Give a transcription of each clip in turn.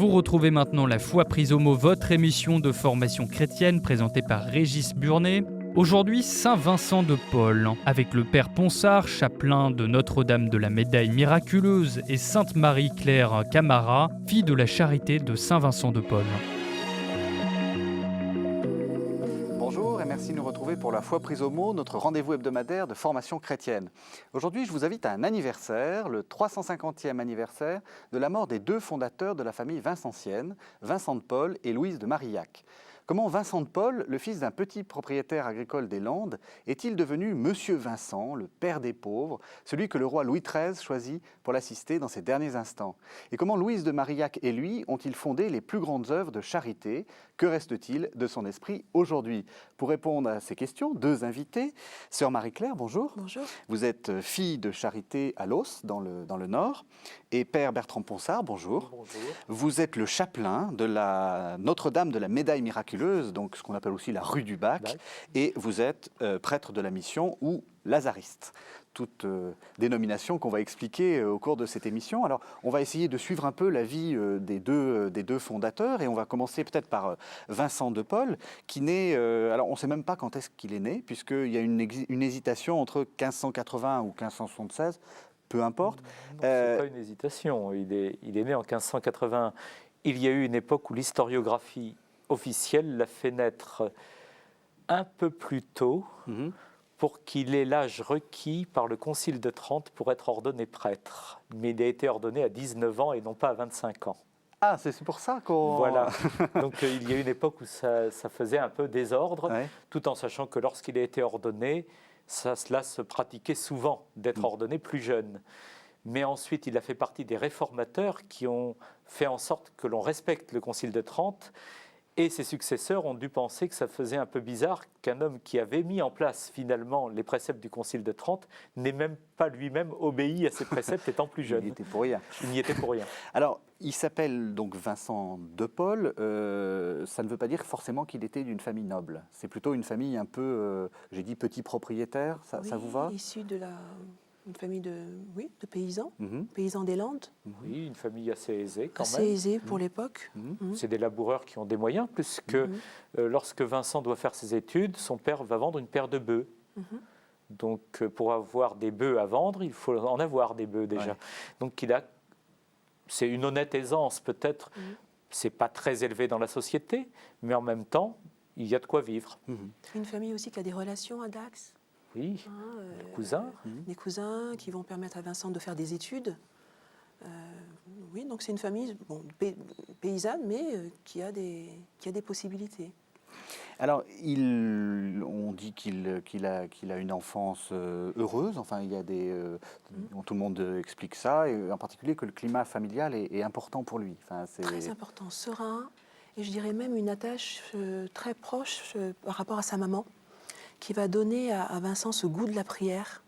Vous retrouvez maintenant La foi prise au mot, votre émission de formation chrétienne présentée par Régis Burnet. Aujourd'hui, Saint Vincent de Paul, avec le Père Ponsard, chapelain de Notre-Dame de la Médaille Miraculeuse, et Sainte Marie-Claire Camara, fille de la charité de Saint Vincent de Paul. Bonjour et merci de nous retrouver pour La foi prise au mot, notre rendez-vous hebdomadaire de formation chrétienne. Aujourd'hui, je vous invite à un anniversaire, le 350e anniversaire de la mort des deux fondateurs de la famille vincentienne, Vincent de Paul et Louise de Marillac. Comment Vincent de Paul, le fils d'un petit propriétaire agricole des Landes, est-il devenu Monsieur Vincent, le père des pauvres, celui que le roi Louis XIII choisit pour l'assister dans ses derniers instants? Et comment Louise de Marillac et lui ont-ils fondé les plus grandes œuvres de charité? Que reste-t-il de son esprit aujourd'hui? Pour répondre à ces questions, deux invités. Sœur Marie-Claire, bonjour. Bonjour. Vous êtes fille de charité à Los, dans le Nord. Et Père Bertrand Ponsard, bonjour. Bonjour. Vous êtes le chapelain de la Notre-Dame de la Médaille Miraculeuse, donc ce qu'on appelle aussi la rue du Bac, et vous êtes prêtre de la mission ou lazariste. Toute dénomination qu'on va expliquer au cours de cette émission. Alors, on va essayer de suivre un peu la vie des deux fondateurs, et on va commencer peut-être par Vincent de Paul, qui naît, alors on ne sait même pas quand est-ce qu'il est né, puisqu'il y a une hésitation entre 1580 ou 1576, peu importe. Ce n'est pas une hésitation, il est né en 1580. Il y a eu une époque où l'historiographie officielle l'a fait naître un peu plus tôt, pour qu'il ait l'âge requis par le Concile de Trente pour être ordonné prêtre. Mais il a été ordonné à 19 ans et non pas à 25 ans. Ah, c'est pour ça qu'on... Voilà. Donc il y a eu une époque où ça faisait un peu désordre, tout en sachant que lorsqu'il a été ordonné, cela se pratiquait souvent, d'être ordonné plus jeune. Mais ensuite, il a fait partie des réformateurs qui ont fait en sorte que l'on respecte le Concile de Trente. Et ses successeurs ont dû penser que ça faisait un peu bizarre qu'un homme qui avait mis en place finalement les préceptes du Concile de Trente n'ait même pas lui-même obéi à ces préceptes étant plus jeune. Il n'y était pour rien. Il n'y était pour rien. Alors, il s'appelle donc Vincent de Paul. Ça ne veut pas dire forcément qu'il était d'une famille noble. C'est plutôt une famille un peu, j'ai dit petit propriétaire, ça vous va? Issu de une famille de paysans, paysans des Landes. Oui, une famille assez aisée quand même. Assez aisée pour l'époque. C'est des laboureurs qui ont des moyens, puisque lorsque Vincent doit faire ses études, son père va vendre une paire de bœufs. Donc pour avoir des bœufs à vendre, il faut en avoir des bœufs déjà. Donc c'est une honnête aisance peut-être. C'est pas très élevé dans la société, mais en même temps, il y a de quoi vivre. Une famille aussi qui a des relations à Dax. Oui, des cousins. Des cousins qui vont permettre à Vincent de faire des études. Oui, donc c'est une famille paysanne, mais qui a des possibilités. Alors, on dit qu'il a une enfance heureuse. Enfin, il y a tout le monde explique ça, et en particulier que le climat familial est important pour lui. Enfin, c'est très important, serein, et je dirais même une attache très proche par rapport à sa maman, qui va donner à Vincent ce goût de la prière.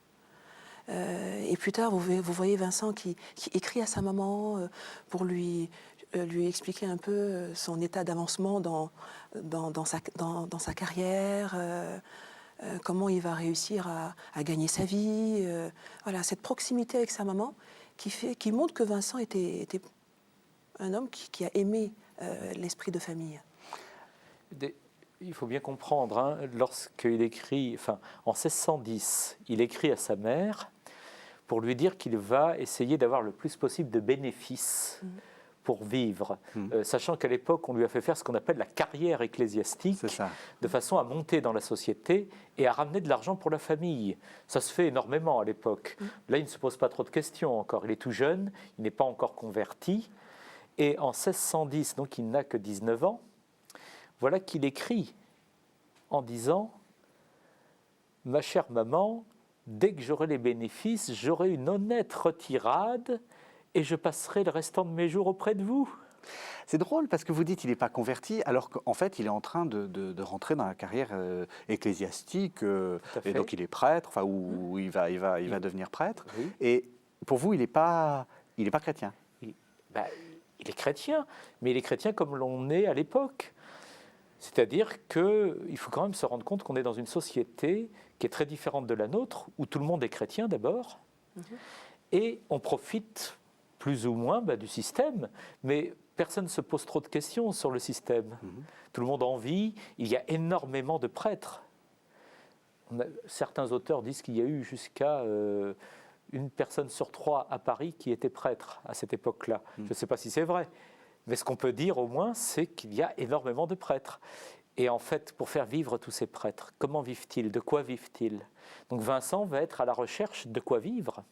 Et plus tard, vous voyez Vincent qui écrit à sa maman pour lui expliquer un peu son état d'avancement dans sa carrière, comment il va réussir à gagner sa vie. Voilà, cette proximité avec sa maman qui montre que Vincent était un homme qui a aimé l'esprit de famille. Il faut bien comprendre, lorsqu'il écrit, en 1610, il écrit à sa mère pour lui dire qu'il va essayer d'avoir le plus possible de bénéfices pour vivre, sachant qu'à l'époque, on lui a fait faire ce qu'on appelle la carrière ecclésiastique, de façon à monter dans la société et à ramener de l'argent pour la famille. Ça se fait énormément à l'époque. Là, il ne se pose pas trop de questions encore. Il est tout jeune, il n'est pas encore converti. Et en 1610, donc il n'a que 19 ans, voilà qu'il écrit en disant « Ma chère maman, dès que j'aurai les bénéfices, j'aurai une honnête retirade et je passerai le restant de mes jours auprès de vous. » C'est drôle parce que vous dites qu'il n'est pas converti, alors qu'en fait il est en train de rentrer dans la carrière ecclésiastique, et donc il est prêtre, où il va devenir prêtre. Oui. Et pour vous, il n'est pas chrétien. Il est chrétien, mais il est chrétien comme l'on est à l'époque. C'est-à-dire qu'il faut quand même se rendre compte qu'on est dans une société qui est très différente de la nôtre, où tout le monde est chrétien d'abord, et on profite plus ou moins du système, mais personne ne se pose trop de questions sur le système. Tout le monde en vit, il y a énormément de prêtres. Certains auteurs disent qu'il y a eu jusqu'à une personne sur 3 à Paris qui était prêtre à cette époque-là. Je ne sais pas si c'est vrai, mais ce qu'on peut dire au moins, c'est qu'il y a énormément de prêtres. Et en fait, pour faire vivre tous ces prêtres, comment vivent-ils? De quoi vivent-ils? Donc Vincent va être à la recherche de quoi vivre.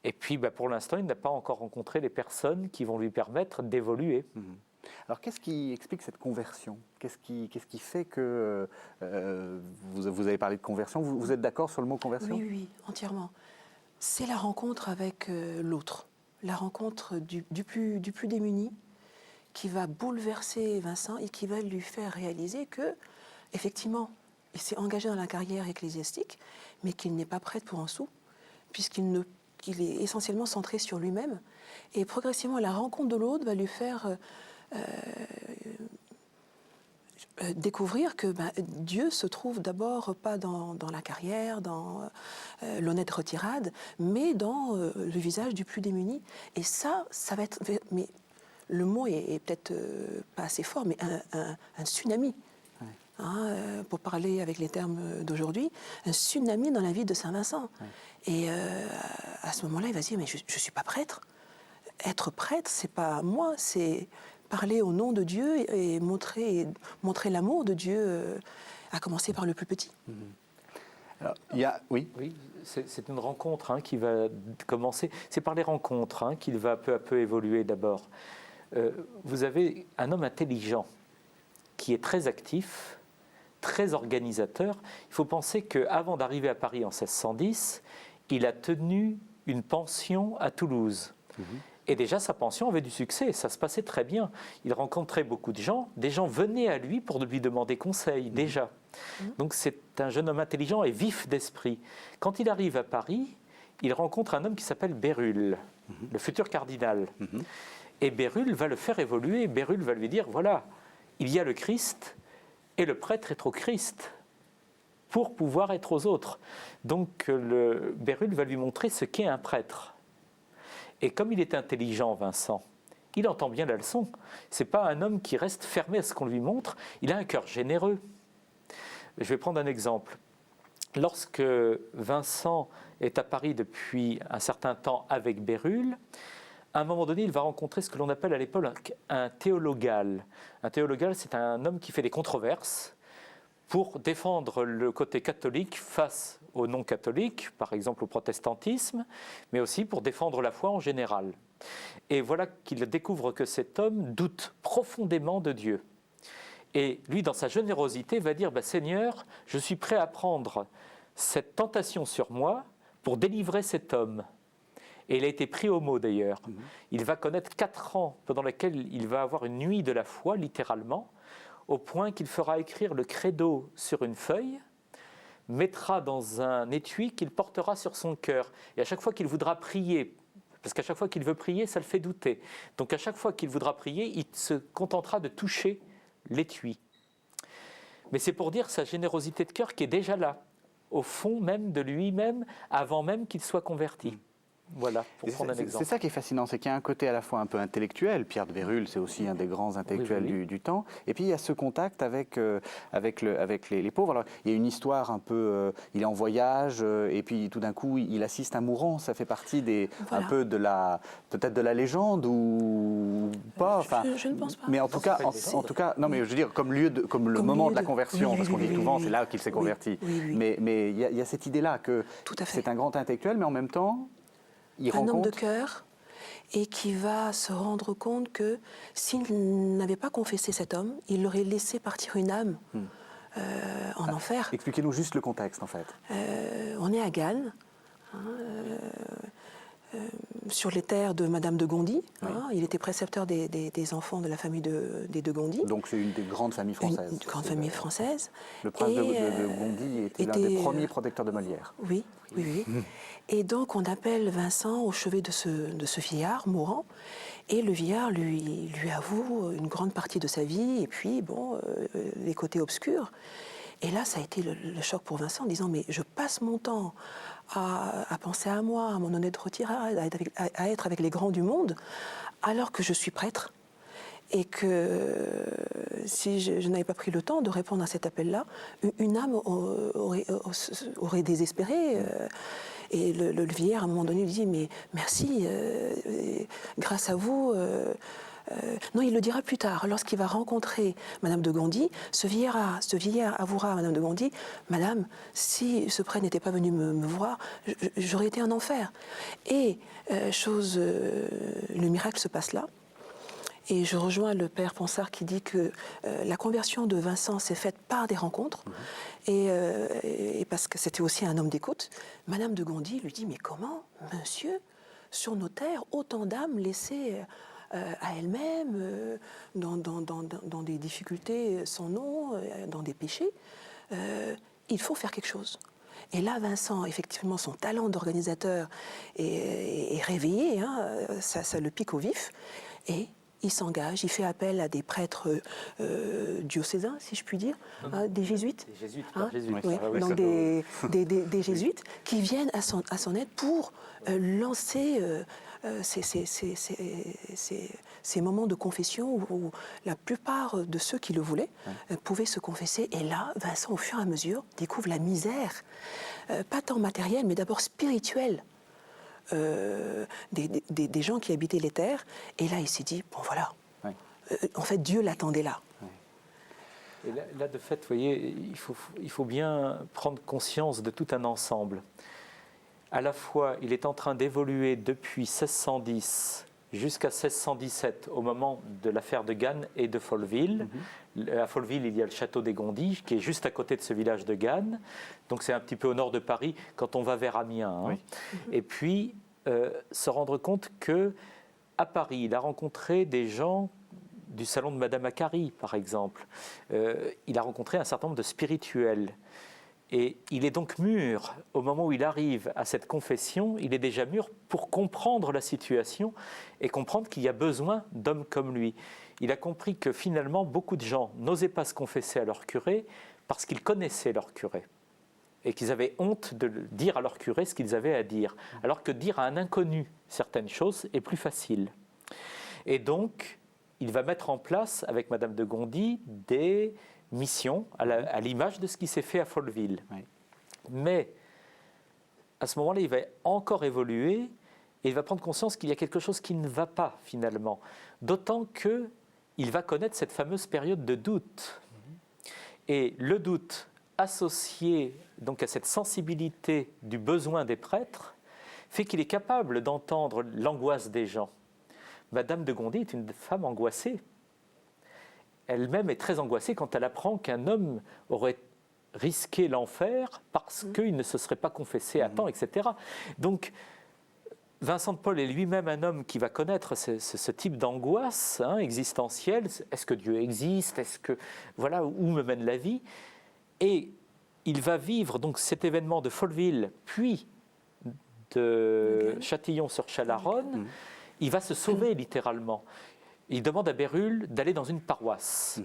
Et puis, pour l'instant, il n'a pas encore rencontré les personnes qui vont lui permettre d'évoluer. Alors, qu'est-ce qui explique cette conversion? Qu'est-ce qui fait que vous avez parlé de conversion? Vous êtes d'accord sur le mot conversion? Oui, entièrement. C'est la rencontre avec l'autre, la rencontre du plus démuni qui va bouleverser Vincent et qui va lui faire réaliser que, effectivement, il s'est engagé dans la carrière ecclésiastique, mais qu'il n'est pas prêt pour un sou, qu'il est essentiellement centré sur lui-même. Et progressivement, la rencontre de l'autre va lui faire découvrir que Dieu se trouve d'abord pas dans la carrière, dans l'honnête retirade, mais dans le visage du plus démuni. Et ça va être... Mais le mot est peut-être pas assez fort, mais un tsunami. Ouais. Pour parler avec les termes d'aujourd'hui, un tsunami dans la vie de Saint-Vincent. Ouais. Et à ce moment-là, il va se dire, mais je ne suis pas prêtre. Être prêtre, c'est pas moi, c'est parler au nom de Dieu et montrer l'amour de Dieu, à commencer par le plus petit. Alors, oui, c'est une rencontre qui va commencer. C'est par les rencontres qu'il va peu à peu évoluer d'abord. Vous avez un homme intelligent qui est très actif, très organisateur. Il faut penser qu'avant d'arriver à Paris en 1610, il a tenu une pension à Toulouse. Et déjà, sa pension avait du succès, ça se passait très bien. Il rencontrait beaucoup de gens, des gens venaient à lui pour lui demander conseil, déjà. Donc c'est un jeune homme intelligent et vif d'esprit. Quand il arrive à Paris, il rencontre un homme qui s'appelle Bérulle, le futur cardinal. Et Bérulle va le faire évoluer. Bérulle va lui dire, voilà, il y a le Christ et le prêtre est au Christ pour pouvoir être aux autres. Donc Bérulle va lui montrer ce qu'est un prêtre. Et comme il est intelligent, Vincent, il entend bien la leçon. Ce n'est pas un homme qui reste fermé à ce qu'on lui montre, il a un cœur généreux. Je vais prendre un exemple. Lorsque Vincent est à Paris depuis un certain temps avec Bérulle, à un moment donné, il va rencontrer ce que l'on appelle à l'époque un théologal. Un théologal, c'est un homme qui fait des controverses pour défendre le côté catholique face aux non-catholiques, par exemple au protestantisme, mais aussi pour défendre la foi en général. Et voilà qu'il découvre que cet homme doute profondément de Dieu. Et lui, dans sa générosité, va dire « Seigneur, je suis prêt à prendre cette tentation sur moi pour délivrer cet homme. » Et il a été pris au mot d'ailleurs. Il va connaître 4 ans pendant lesquels il va avoir une nuit de la foi, littéralement, au point qu'il fera écrire le credo sur une feuille, mettra dans un étui qu'il portera sur son cœur. Et à chaque fois qu'il voudra prier, parce qu'à chaque fois qu'il veut prier, ça le fait douter. Donc à chaque fois qu'il voudra prier, il se contentera de toucher l'étui. Mais c'est pour dire sa générosité de cœur qui est déjà là, au fond même de lui-même, avant même qu'il soit converti. Voilà, pour prendre un exemple. C'est ça qui est fascinant, c'est qu'il y a un côté à la fois un peu intellectuel. Pierre de Bérulle, c'est aussi un des grands intellectuels du temps. Et puis il y a ce contact avec les pauvres. Alors il y a une histoire un peu, il est en voyage et puis tout d'un coup il assiste à un mourant. Ça fait partie un peu peut-être de la légende ou pas. Enfin, je ne pense pas. Mais en tout cas, non, mais je veux dire comme le moment de la conversion, parce qu'on dit souvent c'est là qu'il s'est converti. Mais il y a cette idée-là que c'est un grand intellectuel, mais en même temps un homme de cœur et qui va se rendre compte que s'il n'avait pas confessé cet homme, il aurait laissé partir une âme en enfer. Expliquez-nous juste le contexte en fait. On est à Gane, sur les terres de Madame de Gondi. Il était précepteur des enfants de la famille des de Gondi. Donc c'est une des grandes familles françaises. Une grande famille française. Le prince de Gondi était l'un des premiers protecteurs de Molière. Oui. Et donc on appelle Vincent au chevet de ce vieillard mourant, et le vieillard lui avoue une grande partie de sa vie, et puis les côtés obscurs. Et là, ça a été le choc pour Vincent, en disant, mais je passe mon temps à penser à moi, à mon honnête retirade, à être avec les grands du monde, alors que je suis prêtre. Et que si je n'avais pas pris le temps de répondre à cet appel-là, une âme aurait désespéré. Et le vieillard, à un moment donné, lui dit « Mais merci, grâce à vous... non, il le dira plus tard, lorsqu'il va rencontrer Madame de Gondi, ce vieillard avouera à Madame de Gondi « Madame, si ce prêtre n'était pas venu me voir, j'aurais été en enfer. » Et le miracle se passe là. Et je rejoins le père Ponsard qui dit que la conversion de Vincent s'est faite par des rencontres. Et parce que c'était aussi un homme d'écoute, Madame de Gondi lui dit « Mais comment, monsieur, sur nos terres, autant d'âmes laissées à elles-mêmes, dans des difficultés sans nom, dans des péchés, il faut faire quelque chose. » Et là, Vincent, effectivement, son talent d'organisateur est réveillé, ça le pique au vif, et il s'engage, il fait appel à des prêtres diocésains, si je puis dire, des jésuites. Des jésuites, jésuites. Oui, donc des jésuites qui viennent à son aide pour lancer ces moments de confession où la plupart de ceux qui le voulaient pouvaient se confesser. Et là, Vincent, au fur et à mesure, découvre la misère, pas tant matérielle, mais d'abord spirituelle, des gens qui habitaient les terres. Et là, il s'est dit, bon voilà, en fait, Dieu l'attendait là. Et là, de fait, vous voyez, il faut bien prendre conscience de tout un ensemble. À la fois, il est en train d'évoluer depuis 1610 jusqu'à 1617, au moment de l'affaire de Gannes et de Folleville. À Folleville, il y a le château des Gondis, qui est juste à côté de ce village de Gannes. Donc c'est un petit peu au nord de Paris, quand on va vers Amiens. Et puis, se rendre compte qu'à Paris, il a rencontré des gens du salon de Madame Acari, par exemple. Il a rencontré un certain nombre de spirituels. Et il est donc mûr, au moment où il arrive à cette confession, il est déjà mûr pour comprendre la situation et comprendre qu'il y a besoin d'hommes comme lui. Il a compris que finalement, beaucoup de gens n'osaient pas se confesser à leur curé parce qu'ils connaissaient leur curé et qu'ils avaient honte de dire à leur curé ce qu'ils avaient à dire, alors que dire à un inconnu certaines choses est plus facile. Et donc, il va mettre en place, avec Madame de Gondi, des mission à l'image de ce qui s'est fait à Folleville. Mais à ce moment-là, il va encore évoluer et il va prendre conscience qu'il y a quelque chose qui ne va pas finalement. D'autant qu'il va connaître cette fameuse période de doute. Et le doute associé donc à cette sensibilité du besoin des prêtres fait qu'il est capable d'entendre l'angoisse des gens. Madame de Gondi est une femme angoissée. Elle-même est très angoissée quand elle apprend qu'un homme aurait risqué l'enfer parce qu'il ne se serait pas confessé à temps, etc. Donc, Vincent de Paul est lui-même un homme qui va connaître ce type d'angoisse existentielle. Est-ce que Dieu existe? Est-ce que, voilà, où me mène la vie? Et il va vivre donc cet événement de Folleville, puis de Châtillon-sur-Chalaronne. Il va se sauver littéralement. Il demande à Bérulle d'aller dans une paroisse.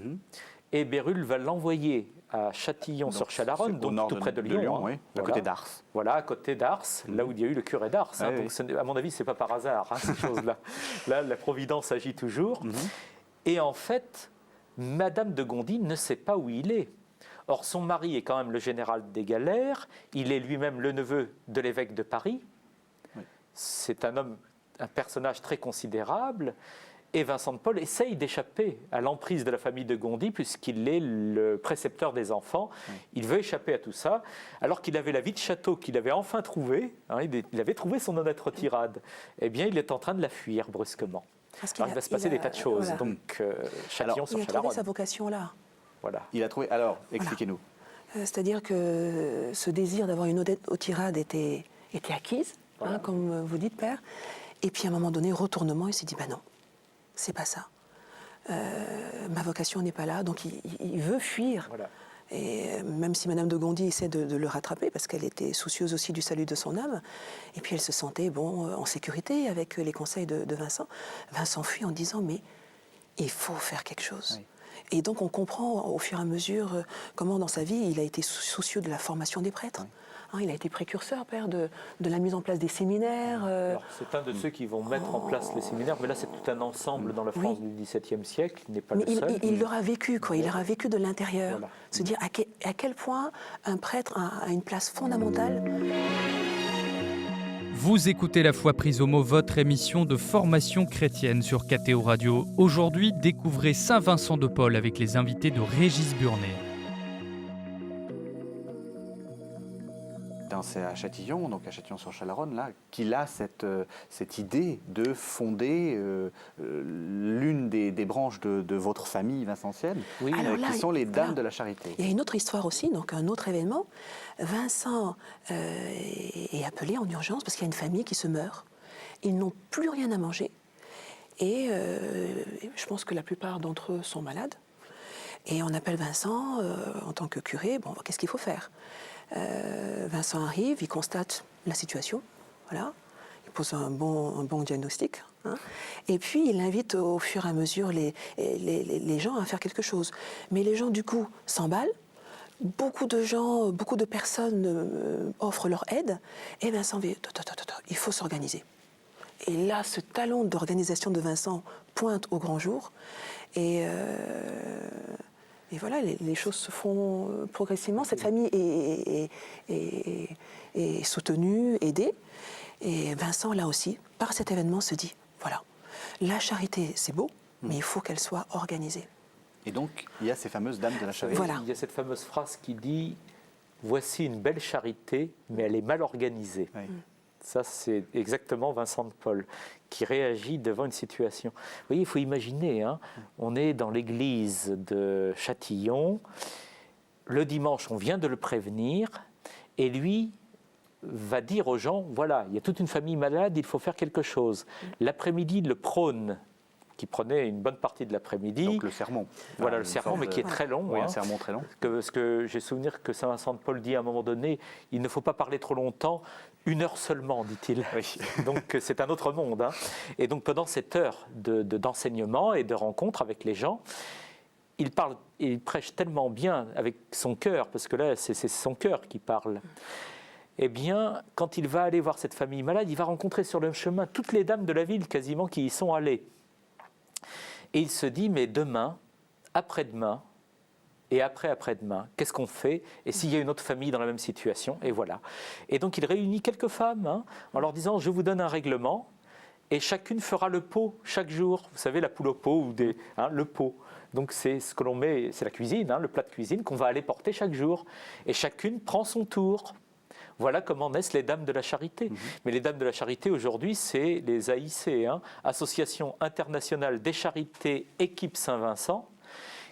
Et Bérulle va l'envoyer à Châtillon-sur-Chalaronne, donc tout près de Lyon. À côté d'Ars. Voilà, à côté d'Ars, là où il y a eu le curé d'Ars. Donc, à mon avis, ce n'est pas par hasard, ces choses-là. Là, la Providence agit toujours. Et en fait, Madame de Gondi ne sait pas où il est. Or, son mari est quand même le général des galères. Il est lui-même le neveu de l'évêque de Paris. C'est un personnage très considérable. Et Vincent de Paul essaye d'échapper à l'emprise de la famille de Gondi puisqu'il est le précepteur des enfants. Il veut échapper à tout ça, alors qu'il avait la vie de château qu'il avait enfin trouvée. Il avait trouvé son honnête retirade. Eh bien, il est en train de la fuir brusquement. Alors, il va se passer des tas de choses. Voilà. Donc, Châtillon-sur-Chalaronne. Il a trouvé sa vocation là. Voilà. Il a trouvé. Alors, expliquez-nous. C'est-à-dire que ce désir d'avoir une honnête retirade était acquise, comme vous dites, Père. Et puis, à un moment donné, retournement, il s'est dit, non. C'est pas ça. Ma vocation n'est pas là, donc il veut fuir. Voilà. Et même si Madame de Gondi essaie de le rattraper, parce qu'elle était soucieuse aussi du salut de son âme, et puis elle se sentait en sécurité avec les conseils de Vincent. Vincent fuit en disant, mais il faut faire quelque chose. Et donc on comprend au fur et à mesure comment dans sa vie il a été soucieux de la formation des prêtres. Il a été précurseur, père, de la mise en place des séminaires. Alors, c'est un de ceux qui vont mettre en place les séminaires, mais là c'est tout un ensemble dans la France du XVIIe siècle, il n'est pas mais le seul. Il l'aura vécu, quoi. Il l'aura vécu de l'intérieur. Voilà. Se dire à quel point un prêtre a une place fondamentale. Vous écoutez La Foi prise au mot, votre émission de formation chrétienne sur KTO Radio. Aujourd'hui, découvrez Saint Vincent de Paul avec les invités de Régis Burnet. C'est à Châtillon, donc à Châtillon-sur-Chalaronne, là, qu'il a cette idée de fonder l'une des branches de votre famille vincentienne, qui sont les Dames de la Charité. Il y a une autre histoire aussi, donc un autre événement. Vincent est appelé en urgence parce qu'il y a une famille qui se meurt. Ils n'ont plus rien à manger et je pense que la plupart d'entre eux sont malades. Et on appelle Vincent en tant que curé. Bon, qu'est-ce qu'il faut faire ? Vincent arrive, il constate la situation, voilà. Il pose un bon diagnostic, et puis il invite au fur et à mesure les gens à faire quelque chose. Mais les gens du coup s'emballent, beaucoup de personnes offrent leur aide, et Vincent dit il faut s'organiser. Et là, ce talent d'organisation de Vincent pointe au grand jour, et voilà, les choses se font progressivement. Cette famille est soutenue, aidée. Et Vincent, là aussi, par cet événement, se dit, voilà, la charité, c'est beau, mais il faut qu'elle soit organisée. Et donc, il y a ces fameuses Dames de la Charité. Voilà. Il y a cette fameuse phrase qui dit « Voici une belle charité, mais elle est mal organisée ». Ça, c'est exactement Vincent de Paul qui réagit devant une situation. Vous voyez, il faut imaginer, on est dans l'église de Châtillon, le dimanche, on vient de le prévenir, et lui va dire aux gens, voilà, il y a toute une famille malade, il faut faire quelque chose. L'après-midi, il le prône, qui prenait une bonne partie de l'après-midi. Donc le sermon. Voilà, le sermon, mais qui est très long. Oui, un sermon très long. Parce que j'ai souvenir que Saint Vincent de Paul dit à un moment donné, il ne faut pas parler trop longtemps, 1 heure seulement, dit-il. Oui. Donc c'est un autre monde. Et donc pendant cette heure d'enseignement et de rencontre avec les gens, il prêche tellement bien avec son cœur, parce que là c'est son cœur qui parle. Eh bien, quand il va aller voir cette famille malade, il va rencontrer sur le chemin toutes les dames de la ville quasiment qui y sont allées. Et il se dit, mais demain, après-demain et après-après-demain, qu'est-ce qu'on fait ? Et s'il y a une autre famille dans la même situation ? Et voilà. Et donc il réunit quelques femmes en leur disant, je vous donne un règlement et chacune fera le pot chaque jour. Vous savez, la poule au pot ou le pot. Donc c'est ce que l'on met, c'est la cuisine, le plat de cuisine qu'on va aller porter chaque jour. Et chacune prend son tour. Voilà comment naissent les Dames de la Charité. Mais les Dames de la Charité, aujourd'hui, c'est les AIC, Association internationale des charités équipe Saint-Vincent,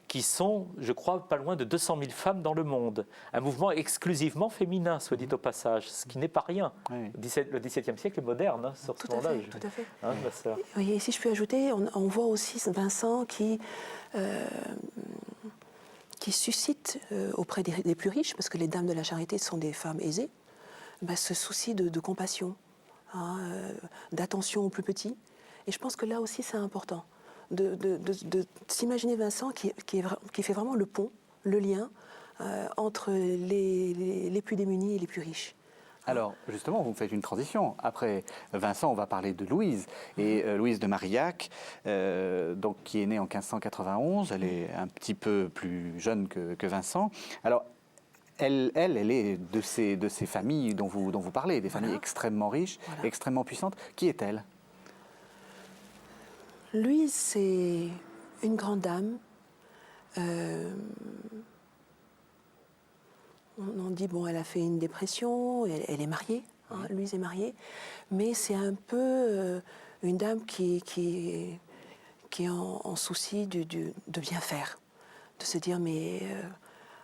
qui sont, je crois, pas loin de 200 000 femmes dans le monde. Un mouvement exclusivement féminin, soit dit au passage, ce qui n'est pas rien. Oui. Le XVIIe siècle est moderne sur ce plan-là. Tout à fait. Ma sœur. Oui, et si je puis ajouter, on voit aussi Vincent qui suscite auprès des plus riches, parce que les Dames de la Charité sont des femmes aisées, ce souci de compassion, d'attention aux plus petits. Et je pense que là aussi, c'est important de s'imaginer Vincent qui fait vraiment le pont, le lien entre les plus démunis et les plus riches. Alors, justement, vous faites une transition. Après Vincent, on va parler de Louise. Et Louise de Marillac, donc, qui est née en 1591, elle est un petit peu plus jeune que Vincent. Alors, elle est de ces familles dont vous parlez, des familles extrêmement riches, extrêmement puissantes. Qui est-elle ? Louise, c'est une grande dame. On dit, elle a fait une dépression, elle est mariée, Louise est mariée, mais c'est un peu une dame qui est en souci de bien faire, de se dire, mais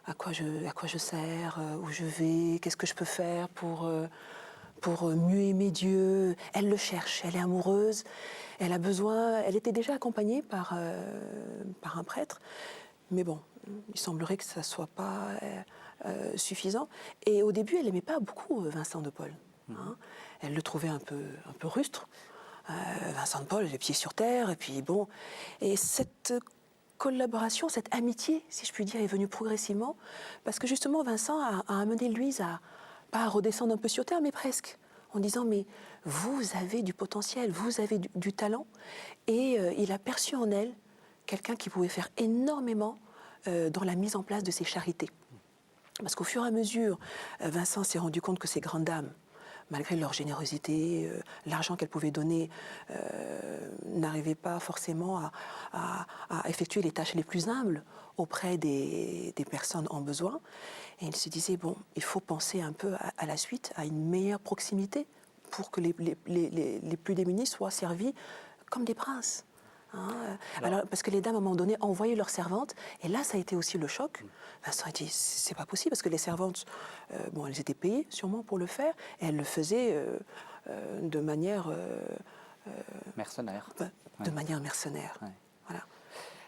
à quoi je sers, où je vais, qu'est-ce que je peux faire pour mieux aimer Dieu. Elle le cherche, elle est amoureuse, elle a besoin, elle était déjà accompagnée par un prêtre, mais bon, il semblerait que ça ne soit pas suffisant. Et au début, elle n'aimait pas beaucoup Vincent de Paul. Elle le trouvait un peu rustre. Vincent de Paul, les pieds sur terre, et puis bon. Et cette collaboration, cette amitié, si je puis dire, est venue progressivement, parce que justement Vincent a amené Louise pas à redescendre un peu sur terre, mais presque, en disant mais vous avez du potentiel, vous avez du talent, et il a perçu en elle quelqu'un qui pouvait faire énormément dans la mise en place de ces charités. Parce qu'au fur et à mesure, Vincent s'est rendu compte que ces grandes dames, malgré leur générosité, l'argent qu'elles pouvaient donner, n'arrivaient pas forcément à effectuer les tâches les plus humbles auprès des personnes en besoin. Et il se disait, bon, il faut penser un peu à la suite, à une meilleure proximité pour que les plus démunis soient servis comme des princes. Alors, parce que les dames, à un moment donné, envoyaient leurs servantes, et là, ça a été aussi le choc. Vincent a dit, c'est pas possible, parce que les servantes, elles étaient payées sûrement pour le faire, et elles le faisaient de manière... mercenaire. De manière mercenaire. Ouais. Voilà.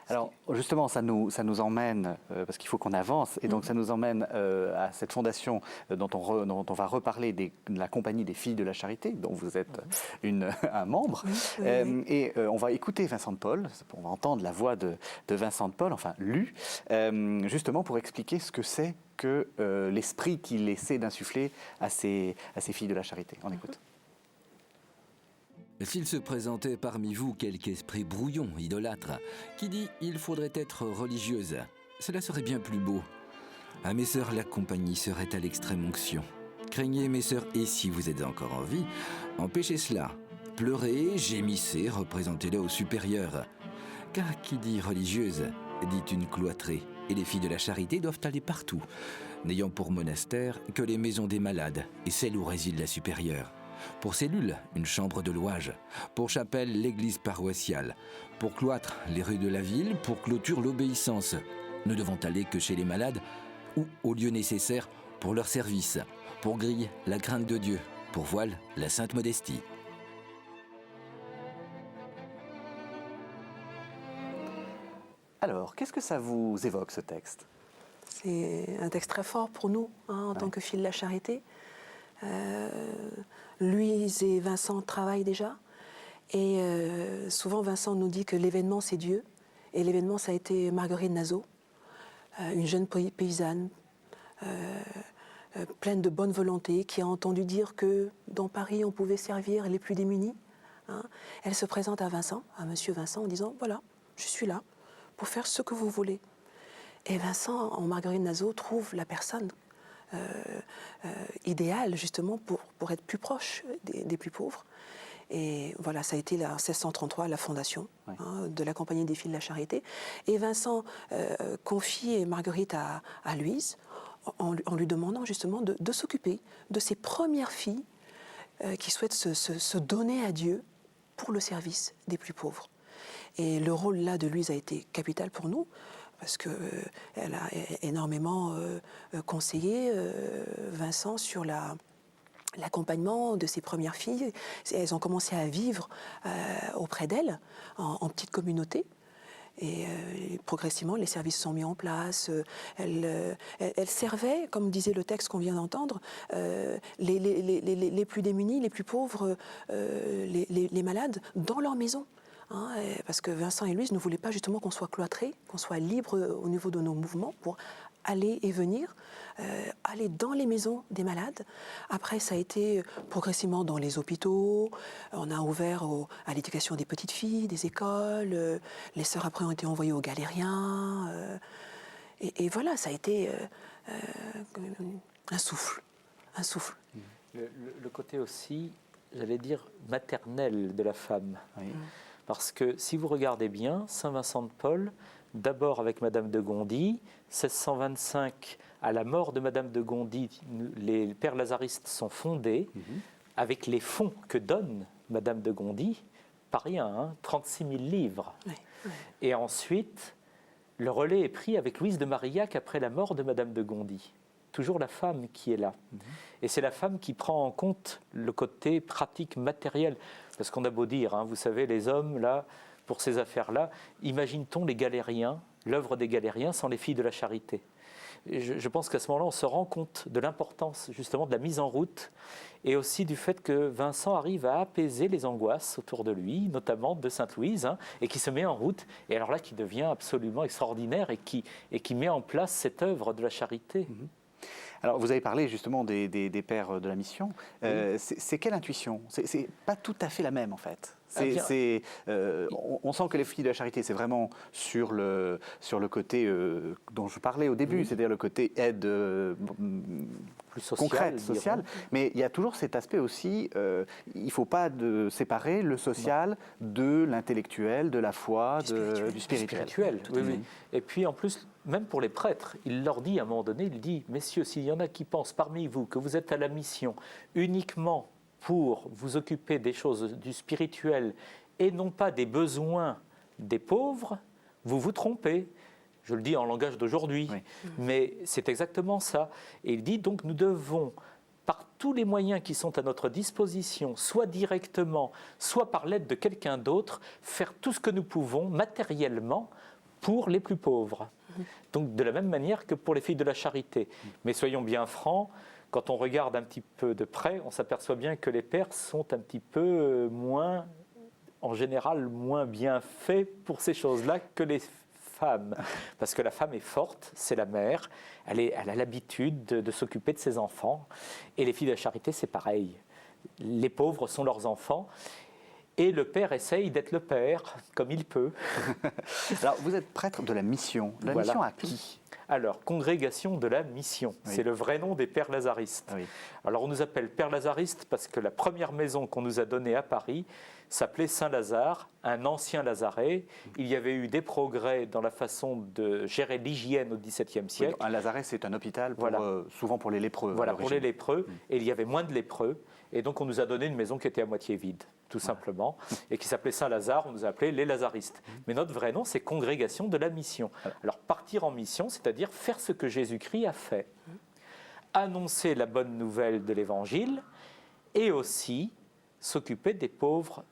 Alors justement, ça nous emmène, parce qu'il faut qu'on avance, et donc ça nous emmène à cette fondation dont on va reparler de la Compagnie des Filles de la Charité, dont vous êtes un membre. Et on va écouter Vincent de Paul, on va entendre la voix de Vincent de Paul, enfin lue, justement pour expliquer ce que c'est que l'esprit qu'il essaie d'insuffler à ces Filles de la Charité. On écoute. S'il se présentait parmi vous quelque esprit brouillon, idolâtre, qui dit « il faudrait être religieuse », cela serait bien plus beau. À mes sœurs, la compagnie serait à l'extrême onction. Craignez, mes sœurs, et si vous êtes encore en vie, empêchez cela. Pleurez, gémissez, représentez-le au supérieur. Car qui dit religieuse, dit une cloîtrée, et les filles de la charité doivent aller partout, n'ayant pour monastère que les maisons des malades et celles où réside la supérieure. Pour cellule, une chambre de louage. Pour chapelle, l'église paroissiale. Pour cloître, les rues de la ville. Pour clôture, l'obéissance. Ne devant aller que chez les malades ou au lieu nécessaire pour leur service. Pour grille, la crainte de Dieu. Pour voile, la sainte modestie. Alors, qu'est-ce que ça vous évoque, ce texte ? C'est un texte très fort pour nous, en tant que filles de la charité. Louise et Vincent travaillent déjà, et souvent Vincent nous dit que l'événement c'est Dieu, et l'événement ça a été Marguerite Nazeau, une jeune paysanne pleine de bonne volonté, qui a entendu dire que dans Paris on pouvait servir les plus démunis. Elle se présente à Vincent, à monsieur Vincent, en disant voilà, je suis là pour faire ce que vous voulez. Et Vincent, en Marguerite Nazeau, trouve la personne idéal justement pour être plus proche des plus pauvres. Et voilà, ça a été en 1633 la fondation de la Compagnie des Filles de la Charité. Et Vincent confie Marguerite à Louise en lui demandant justement de s'occuper de ces premières filles qui souhaitent se donner à Dieu pour le service des plus pauvres. Et le rôle là de Louise a été capital pour nous, parce qu'elle a énormément conseillé Vincent sur l'accompagnement de ses premières filles. Elles ont commencé à vivre auprès d'elle, en petite communauté. Et progressivement, les services sont mis en place. Elle servait, comme disait le texte qu'on vient d'entendre, les plus démunis, les plus pauvres, les malades, dans leur maison. Parce que Vincent et Louise ne voulaient pas justement qu'on soit cloîtrés, qu'on soit libre au niveau de nos mouvements pour aller et venir, aller dans les maisons des malades. Après, ça a été progressivement dans les hôpitaux. On a ouvert à l'éducation des petites filles, des écoles. Les sœurs après ont été envoyées aux galériens. Et voilà, ça a été un souffle. Un souffle. Le côté aussi, j'allais dire, maternel de la femme. Oui. Parce que si vous regardez bien, Saint Vincent de Paul, d'abord avec Madame de Gondi, 1625, à la mort de Madame de Gondi, les pères lazaristes sont fondés avec les fonds que donne Madame de Gondi, pas rien, 36 000 livres. Oui, oui. Et ensuite, le relais est pris avec Louise de Marillac après la mort de Madame de Gondi. Toujours la femme qui est là. Et c'est la femme qui prend en compte le côté pratique, matériel. Parce qu'on a beau dire, vous savez, les hommes, là, pour ces affaires-là, imagine-t-on les galériens, l'œuvre des galériens sans les filles de la charité ? je pense qu'à ce moment-là, on se rend compte de l'importance justement de la mise en route et aussi du fait que Vincent arrive à apaiser les angoisses autour de lui, notamment de Sainte-Louise, et qui se met en route, et alors là qui devient absolument extraordinaire et qui met en place cette œuvre de la charité. Alors, vous avez parlé justement des pères de la mission. C'est quelle intuition? C'est pas tout à fait la même, en fait. On sent que les filles de la charité, c'est vraiment sur le côté dont je parlais au début, c'est-à-dire le côté aide plus social, concrète, sociale. Mais il y a toujours cet aspect aussi, il ne faut pas séparer le social de l'intellectuel, de la foi, du spirituel. Oui. Et puis en plus, même pour les prêtres, il leur dit à un moment donné, il dit, messieurs, s'il y en a qui pensent parmi vous que vous êtes à la mission uniquement pour vous occuper des choses du spirituel et non pas des besoins des pauvres, vous vous trompez. Je le dis en langage d'aujourd'hui, mais c'est exactement ça. Et il dit donc nous devons, par tous les moyens qui sont à notre disposition, soit directement, soit par l'aide de quelqu'un d'autre, faire tout ce que nous pouvons matériellement pour les plus pauvres. Donc de la même manière que pour les filles de la charité. Mais soyons bien francs, quand on regarde un petit peu de près, on s'aperçoit bien que les pères sont un petit peu moins, en général, moins bien faits pour ces choses-là que les femmes. Parce que la femme est forte, c'est la mère, elle a l'habitude de s'occuper de ses enfants. Et les filles de la charité, c'est pareil. Les pauvres sont leurs enfants. Et le père essaye d'être le père, comme il peut. Alors, vous êtes prêtre de la mission. La mission à qui? Alors, congrégation de la mission, c'est le vrai nom des pères lazaristes. Alors, on nous appelle pères lazaristes parce que la première maison qu'on nous a donnée à Paris s'appelait Saint-Lazare, un ancien lazaret. Il y avait eu des progrès dans la façon de gérer l'hygiène au XVIIe siècle. Un lazaret, c'est un hôpital, souvent pour les lépreux. Voilà, pour les lépreux. Et il y avait moins de lépreux. Et donc, on nous a donné une maison qui était à moitié vide, tout simplement, et qui s'appelait Saint-Lazare. On nous a appelés les lazaristes. Mais notre vrai nom, c'est congrégation de la mission. Alors, partir en mission, c'est-à-dire faire ce que Jésus-Christ a fait. Annoncer la bonne nouvelle de l'Évangile et aussi s'occuper des pauvres.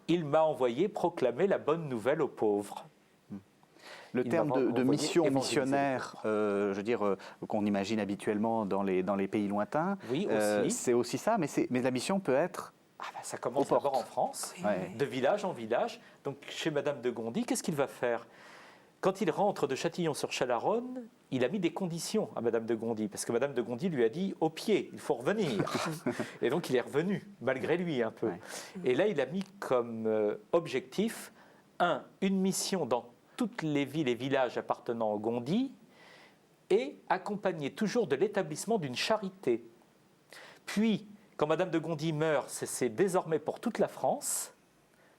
Il m'a envoyé proclamer la bonne nouvelle aux pauvres. Le terme de mission, missionnaire, je veux dire, qu'on imagine habituellement dans les pays lointains, c'est aussi ça, mais la mission peut être... ça commence d'abord en France, de village en village. Donc chez Madame de Gondy, qu'est-ce qu'il va faire? Quand il rentre de Châtillon-sur-Chalaronne, il a mis des conditions à Madame de Gondy, parce que Madame de Gondy lui a dit « au pied, il faut revenir ». Et donc il est revenu, malgré lui un peu. Et là, il a mis comme objectif, une mission dans toutes les villes et villages appartenant au Gondy, et accompagné toujours de l'établissement d'une charité. Puis, quand Madame de Gondy meurt, c'est désormais pour toute la France,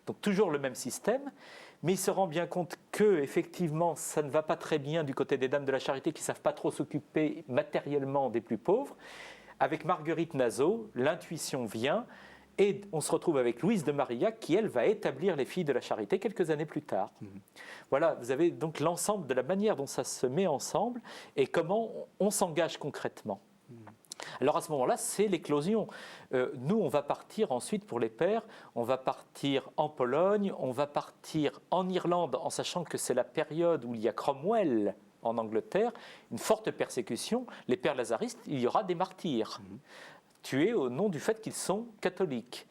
donc toujours le même système, mais il se rend bien compte que effectivement, ça ne va pas très bien du côté des dames de la charité qui ne savent pas trop s'occuper matériellement des plus pauvres. Avec Marguerite Nazeau, l'intuition vient et on se retrouve avec Louise de Marillac qui, elle, va établir les filles de la charité quelques années plus tard. Voilà, vous avez donc l'ensemble de la manière dont ça se met ensemble et comment on s'engage concrètement. Alors à ce moment-là, c'est l'éclosion. Nous, on va partir ensuite pour les pères, on va partir en Pologne, on va partir en Irlande, en sachant que c'est la période où il y a Cromwell en Angleterre, une forte persécution. Les pères lazaristes, il y aura des martyrs, tués au nom du fait qu'ils sont catholiques.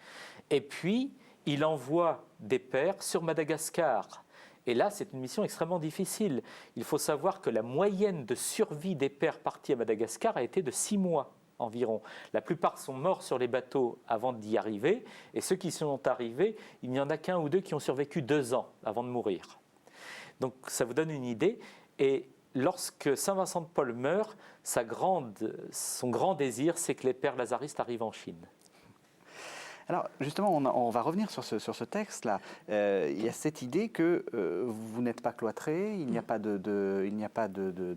Et puis, il envoie des pères sur Madagascar. Et là, c'est une mission extrêmement difficile. Il faut savoir que la moyenne de survie des pères partis à Madagascar a été de 6 mois environ. La plupart sont morts sur les bateaux avant d'y arriver, et ceux qui sont arrivés, il n'y en a qu'un ou deux qui ont survécu 2 ans avant de mourir. Donc ça vous donne une idée. Et lorsque Saint Vincent de Paul meurt, son grand désir, c'est que les pères lazaristes arrivent en Chine. Alors justement, on va revenir sur ce texte-là. Il y a cette idée que vous n'êtes pas cloîtré, il n'y a pas de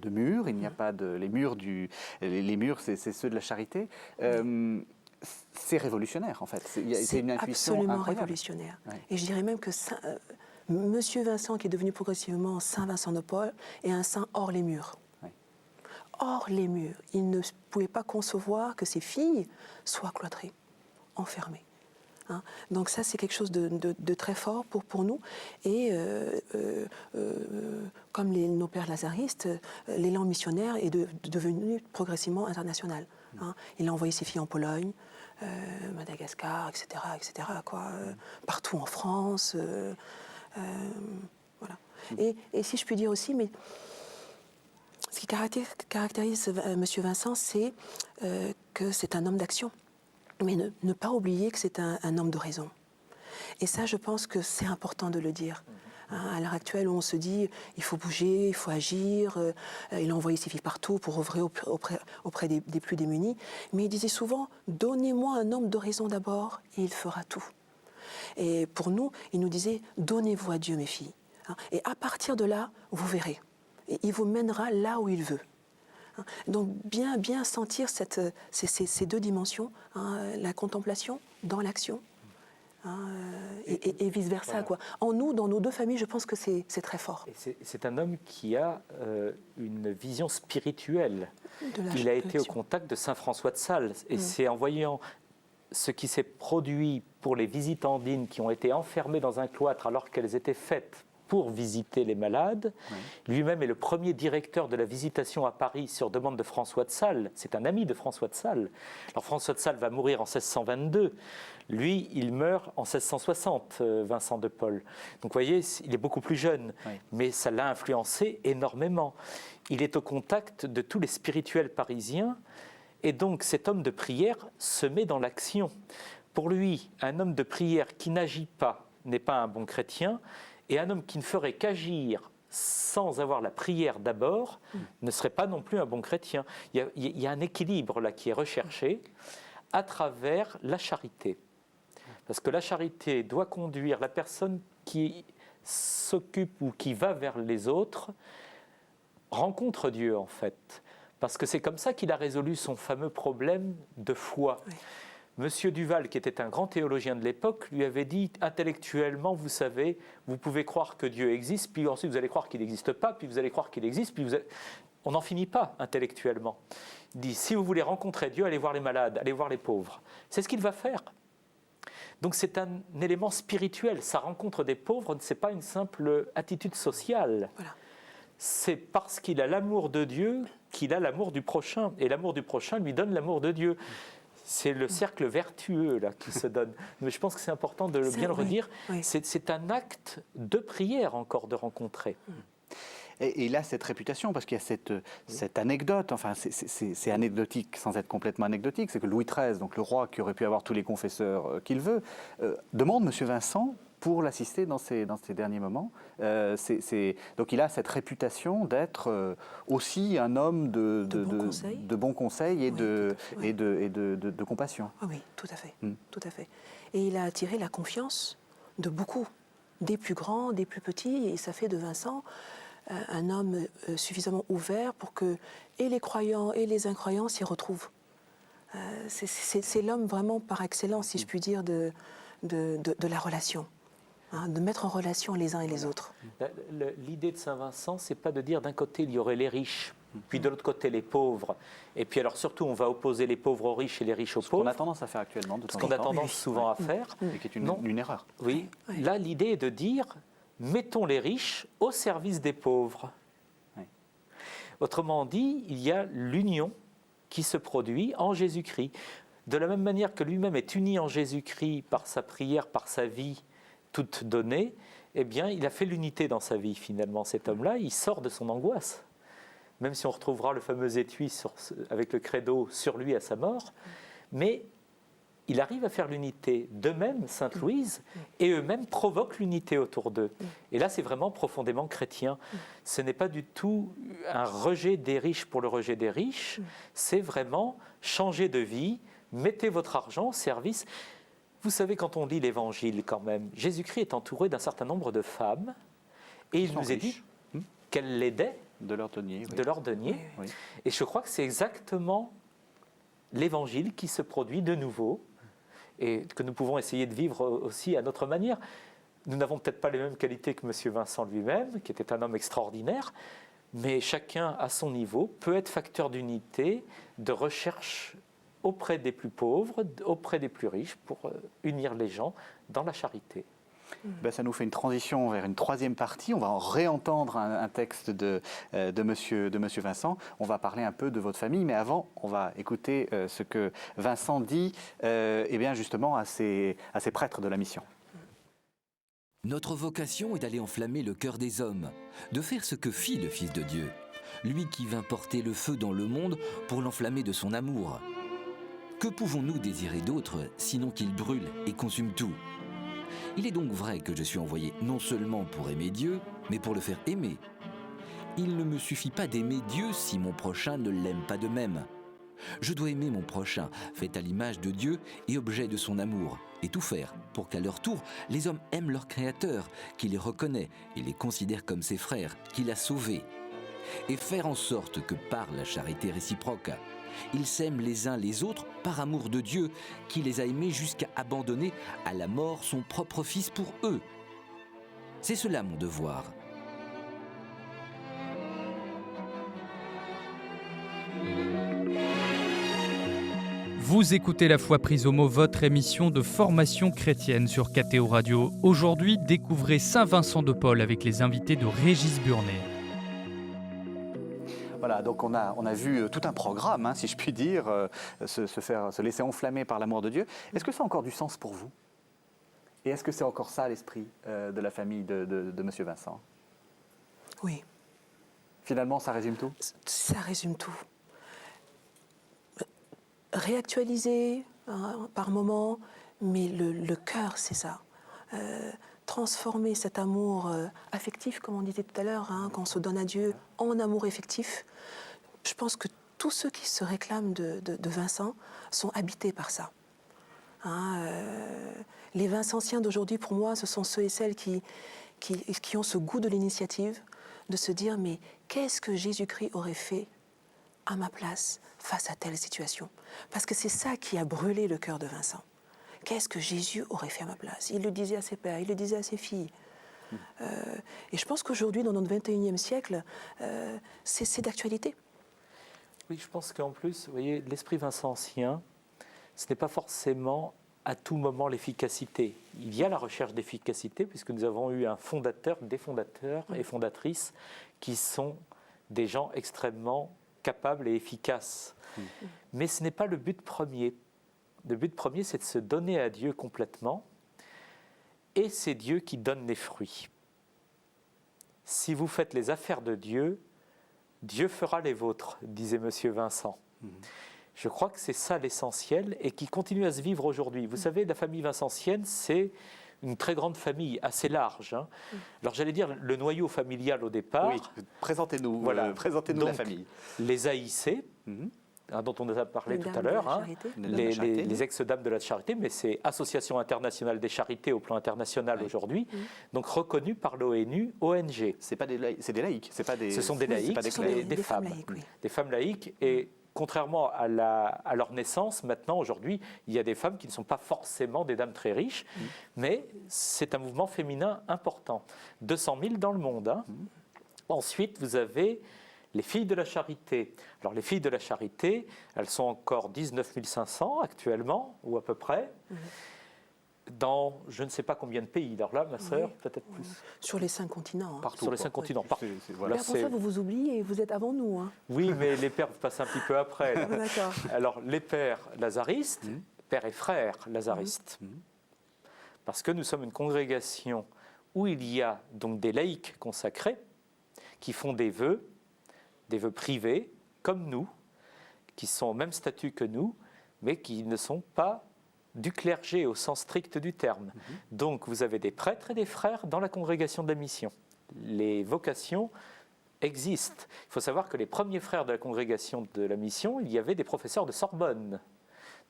murs, il n'y a pas les murs, c'est ceux de la charité. C'est révolutionnaire en fait. C'est une intuition absolument incroyable. Révolutionnaire. Et je dirais même que Monsieur Vincent, qui est devenu progressivement Saint Vincent de Paul, est un saint hors les murs. Hors les murs. Il ne pouvait pas concevoir que ses filles soient cloîtrées, enfermées. Hein. Donc ça, c'est quelque chose de très fort pour nous. Et comme nos pères lazaristes, l'élan missionnaire est devenu progressivement international. Hein. Il a envoyé ses filles en Pologne, Madagascar, etc., partout en France. Voilà. Et si je puis dire aussi, mais ce qui caractérise M. Vincent, c'est que c'est un homme d'action. Mais ne pas oublier que c'est un homme de raison. Et ça, je pense que c'est important de le dire. À l'heure actuelle, où on se dit il faut bouger, il faut agir, il a envoyé ses filles partout pour œuvrer auprès des plus démunis. Mais il disait souvent donnez-moi un homme de raison d'abord et il fera tout. Et pour nous, il nous disait donnez-vous à Dieu, mes filles. Et à partir de là, vous verrez. Et il vous mènera là où il veut. Donc bien sentir ces deux dimensions, la contemplation dans l'action, et vice-versa. Voilà. Quoi. En nous, dans nos deux familles, je pense que c'est très fort. C'est un homme qui a une vision spirituelle. Il a été au contact de saint François de Sales. Et c'est en voyant ce qui s'est produit pour les visitandines qui ont été enfermées dans un cloître alors qu'elles étaient faites pour visiter les malades. Lui-même est le premier directeur de la visitation à Paris sur demande de François de Sales. C'est un ami de François de Sales. Alors François de Sales va mourir en 1622. Lui, il meurt en 1660, Vincent de Paul. Donc vous voyez, il est beaucoup plus jeune, mais ça l'a influencé énormément. Il est au contact de tous les spirituels parisiens, et donc cet homme de prière se met dans l'action. Pour lui, un homme de prière qui n'agit pas n'est pas un bon chrétien, et un homme qui ne ferait qu'agir sans avoir la prière d'abord ne serait pas non plus un bon chrétien. Il y a un équilibre là qui est recherché à travers la charité. Parce que la charité doit conduire la personne qui s'occupe ou qui va vers les autres, rencontre Dieu en fait. Parce que c'est comme ça qu'il a résolu son fameux problème de foi. Oui. Monsieur Duval, qui était un grand théologien de l'époque, lui avait dit intellectuellement, vous savez, vous pouvez croire que Dieu existe, puis ensuite vous allez croire qu'il n'existe pas, puis vous allez croire qu'il existe, puis on n'en finit pas intellectuellement. Il dit, si vous voulez rencontrer Dieu, allez voir les malades, allez voir les pauvres. C'est ce qu'il va faire. Donc c'est un élément spirituel. Sa rencontre des pauvres, ce n'est pas une simple attitude sociale. Voilà. C'est parce qu'il a l'amour de Dieu qu'il a l'amour du prochain. Et l'amour du prochain lui donne l'amour de Dieu. C'est le cercle vertueux là, qui se donne. Mais je pense que c'est important de bien le redire. Oui. C'est un acte de prière encore de rencontrer. Et il a cette réputation, parce qu'il y a cette anecdote, enfin c'est anecdotique sans être complètement anecdotique, c'est que Louis XIII, donc le roi qui aurait pu avoir tous les confesseurs qu'il veut, demande M. Vincent pour l'assister dans ces derniers moments. Donc il a cette réputation d'être aussi un homme de bons conseils et, de compassion. Ah oui, tout à fait, tout à fait. Et il a attiré la confiance de beaucoup, des plus grands, des plus petits, et ça fait de Vincent un homme suffisamment ouvert pour que et les croyants et les incroyants s'y retrouvent. C'est l'homme vraiment par excellence, si je puis dire, de la relation. De mettre en relation les uns et les autres. L'idée de Saint-Vincent, c'est pas de dire d'un côté il y aurait les riches, puis de l'autre côté les pauvres, et puis alors surtout on va opposer les pauvres aux riches et les riches aux pauvres. Ce qu'on a tendance à faire actuellement. Ce qu'on a tendance souvent à faire. Et qui est une erreur. Oui, là l'idée est de dire mettons les riches au service des pauvres. Oui. Autrement dit, il y a l'union qui se produit en Jésus-Christ. De la même manière que lui-même est uni en Jésus-Christ par sa prière, par sa vie, toute donnée, eh bien, il a fait l'unité dans sa vie, finalement. Cet homme-là, il sort de son angoisse. Même si on retrouvera le fameux étui avec le credo sur lui à sa mort, mais il arrive à faire l'unité. D'eux-mêmes, Sainte Louise, et eux-mêmes provoquent l'unité autour d'eux. Et là, c'est vraiment profondément chrétien. Ce n'est pas du tout un rejet des riches pour le rejet des riches, c'est vraiment changer de vie, mettez votre argent au service. Vous savez, quand on lit l'Évangile, quand même, Jésus-Christ est entouré d'un certain nombre de femmes, et il nous est dit qu'elles l'aidaient de leur denier. De leur denier. Oui. Et je crois que c'est exactement l'Évangile qui se produit de nouveau, et que nous pouvons essayer de vivre aussi à notre manière. Nous n'avons peut-être pas les mêmes qualités que M. Vincent lui-même, qui était un homme extraordinaire, mais chacun à son niveau peut être facteur d'unité, de recherche auprès des plus pauvres, auprès des plus riches, pour unir les gens dans la charité. Ça nous fait une transition vers une troisième partie. On va en réentendre un texte de monsieur Vincent. On va parler un peu de votre famille, mais avant, on va écouter ce que Vincent dit justement à ces prêtres de la mission. Notre vocation est d'aller enflammer le cœur des hommes, de faire ce que fit le Fils de Dieu, lui qui vint porter le feu dans le monde pour l'enflammer de son amour. Que pouvons-nous désirer d'autre sinon qu'il brûle et consume tout ? Il est donc vrai que je suis envoyé non seulement pour aimer Dieu, mais pour le faire aimer. Il ne me suffit pas d'aimer Dieu si mon prochain ne l'aime pas de même. Je dois aimer mon prochain, fait à l'image de Dieu et objet de son amour, et tout faire pour qu'à leur tour, les hommes aiment leur Créateur, qui les reconnaît et les considère comme ses frères, qui l'a sauvé. Et faire en sorte que par la charité réciproque, ils s'aiment les uns les autres par amour de Dieu, qui les a aimés jusqu'à abandonner à la mort son propre Fils pour eux. C'est cela mon devoir. Vous écoutez La Foi prise au mot, votre émission de formation chrétienne sur KTO Radio. Aujourd'hui, découvrez Saint Vincent de Paul avec les invités de Régis Burnet. Voilà, donc on a vu tout un programme, si je puis dire, se laisser enflammer par l'amour de Dieu. Est-ce que ça a encore du sens pour vous? Et est-ce que c'est encore ça l'esprit de la famille de monsieur Vincent? Oui. Finalement, ça résume tout? Ça résume tout. Réactualiser par moment, mais le cœur, c'est ça. Transformer cet amour affectif, comme on disait tout à l'heure, quand on se donne à Dieu, en amour effectif. Je pense que tous ceux qui se réclament de Vincent sont habités par ça. Les Vincentiens d'aujourd'hui, pour moi, ce sont ceux et celles qui ont ce goût de l'initiative, de se dire, mais qu'est-ce que Jésus-Christ aurait fait à ma place face à telle situation? Parce que c'est ça qui a brûlé le cœur de Vincent. Qu'est-ce que Jésus aurait fait à ma place? Il le disait à ses pères, il le disait à ses filles. Et je pense qu'aujourd'hui, dans notre 21e siècle, c'est d'actualité. Oui, je pense qu'en plus, vous voyez, l'esprit vincentien, ce n'est pas forcément à tout moment l'efficacité. Il y a la recherche d'efficacité, puisque nous avons eu un fondateur, des fondateurs et fondatrices qui sont des gens extrêmement capables et efficaces. Mais ce n'est pas le but premier. Le but premier, c'est de se donner à Dieu complètement, et c'est Dieu qui donne les fruits. Si vous faites les affaires de Dieu, Dieu fera les vôtres, disait monsieur Vincent. Je crois que c'est ça l'essentiel, et qui continue à se vivre aujourd'hui. Vous savez, la famille vincentienne, c'est une très grande famille, assez large. Alors j'allais dire le noyau familial au départ. Oui, présentez-nous, présentez-nous la famille. Les AIC, dont on a parlé tout à l'heure, les ex-dames de la charité, mais c'est Association internationale des charités au plan international aujourd'hui, donc reconnue par l'ONU, ONG. C'est des laïcs, c'est pas des. Ce sont des laïcs, des femmes, laïques, oui. Des femmes laïques, et contrairement à leur naissance, maintenant, aujourd'hui, il y a des femmes qui ne sont pas forcément des dames très riches, mais c'est un mouvement féminin important. 200 000 dans le monde. Ensuite, vous avez les filles de la charité. Alors, les filles de la charité, elles sont encore 19 500 actuellement, ou à peu près, dans je ne sais pas combien de pays. Alors là, ma sœur, peut-être plus. Sur les 5 continents. Partout, sur les 5 continents. Partout. Voilà, pour ça, vous vous oubliez et vous êtes avant nous. Oui, mais les pères passent un petit peu après. D'accord. Alors, les pères lazaristes, pères et frères lazaristes, parce que nous sommes une congrégation où il y a donc des laïcs consacrés qui font des vœux privés, comme nous, qui sont au même statut que nous, mais qui ne sont pas du clergé au sens strict du terme. Donc vous avez des prêtres et des frères dans la congrégation de la mission. Les vocations existent. Il faut savoir que les premiers frères de la congrégation de la mission, il y avait des professeurs de Sorbonne.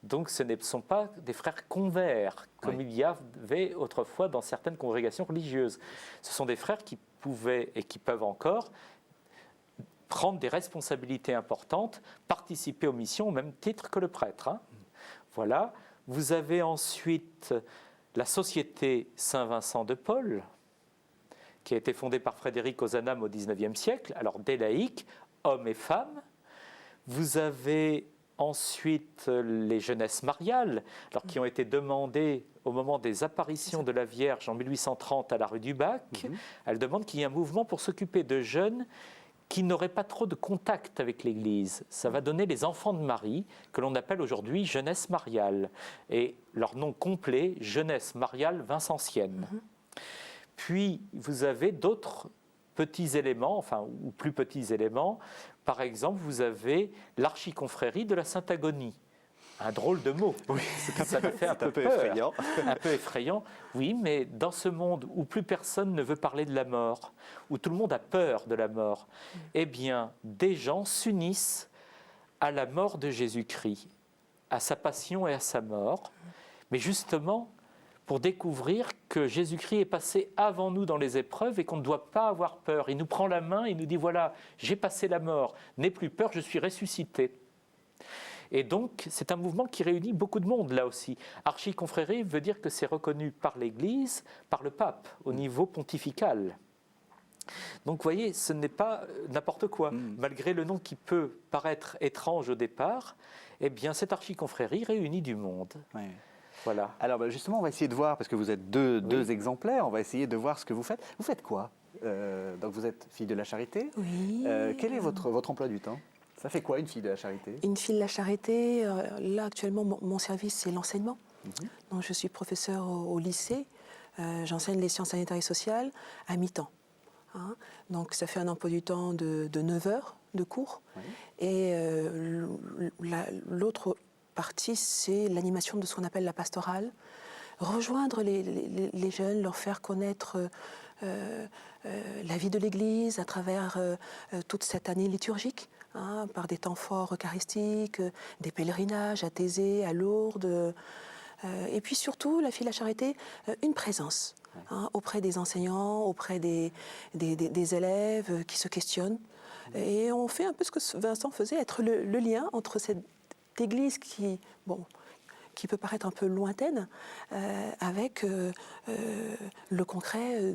Donc ce ne sont pas des frères convers, comme il y avait autrefois dans certaines congrégations religieuses. Ce sont des frères qui pouvaient et qui peuvent encore prendre des responsabilités importantes, participer aux missions au même titre que le prêtre. Voilà. Vous avez ensuite la Société Saint-Vincent de Paul, qui a été fondée par Frédéric Ozanam au XIXe siècle, alors des laïcs, hommes et femmes. Vous avez Ensuite, les jeunesses mariales, alors, qui ont été demandées au moment des apparitions de la Vierge en 1830 à la rue du Bac. Elles demandent qu'il y ait un mouvement pour s'occuper de jeunes qui n'auraient pas trop de contact avec l'Église. Ça va donner les enfants de Marie, que l'on appelle aujourd'hui jeunesse mariale. Et leur nom complet, jeunesse mariale vincentienne. Puis, vous avez d'autres petits éléments, enfin, ou plus petits éléments. Par exemple, vous avez l'archiconfrérie de la Sainte-Agonie. Un drôle de mot. Oui, ça me fait un peu peur. Effrayant. Un peu effrayant, oui, mais dans ce monde où plus personne ne veut parler de la mort, où tout le monde a peur de la mort, eh bien, des gens s'unissent à la mort de Jésus-Christ, à sa passion et à sa mort, mais justement pour découvrir que Jésus-Christ est passé avant nous dans les épreuves et qu'on ne doit pas avoir peur. Il nous prend la main, il nous dit, voilà, j'ai passé la mort, n'aie plus peur, je suis ressuscité. Et donc, c'est un mouvement qui réunit beaucoup de monde, là aussi. Archiconfrérie veut dire que c'est reconnu par l'Église, par le pape, au niveau pontifical. Donc, vous voyez, ce n'est pas n'importe quoi. Malgré le nom qui peut paraître étrange au départ, eh bien, cette archiconfrérie réunit du monde. Oui. Voilà. Alors justement, on va essayer de voir, parce que vous êtes deux exemplaires, on va essayer de voir ce que vous faites. Vous faites quoi? Donc vous êtes fille de la Charité. Oui. Quel est votre emploi du temps? Ça fait quoi une fille de la Charité? Une fille de la Charité, là actuellement mon service c'est l'enseignement. Donc je suis professeure au lycée, j'enseigne les sciences sanitaires et sociales à mi-temps. Donc ça fait un emploi du temps de 9 heures de cours. Et l'autre partie, c'est l'animation de ce qu'on appelle la pastorale. Rejoindre les jeunes, leur faire connaître la vie de l'Église à travers toute cette année liturgique, par des temps forts eucharistiques, des pèlerinages à Thésée, à Lourdes. Et puis surtout, la fille de la Charité, une présence auprès des enseignants, auprès des élèves qui se questionnent. Et on fait un peu ce que Vincent faisait, être le lien entre cette Église qui peut paraître un peu lointaine, avec le concret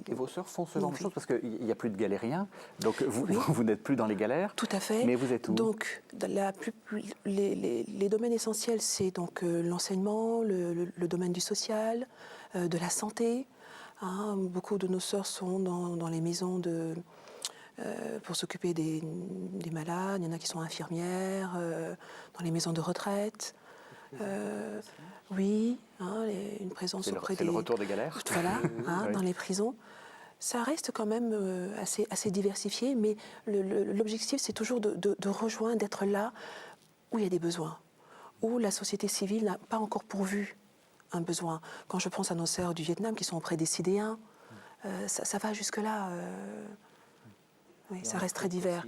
Et vos sœurs font ce genre de choses parce qu'il n'y a plus de galériens, donc vous n'êtes plus dans les galères. Tout à fait. Mais vous êtes où? Donc, les domaines essentiels, c'est donc l'enseignement, le domaine du social, de la santé. Beaucoup de nos sœurs sont dans les maisons pour s'occuper des malades. Il y en a qui sont infirmières, dans les maisons de retraite. Oui, une présence auprès des... C'est le retour des galères. Voilà, dans les prisons. Ça reste quand même assez diversifié, mais l'objectif, c'est toujours de rejoindre, d'être là où il y a des besoins, où la société civile n'a pas encore pourvu un besoin. Quand je pense à nos sœurs du Vietnam qui sont auprès des Sidéens, ça va jusque-là. Oui, ça reste très divers.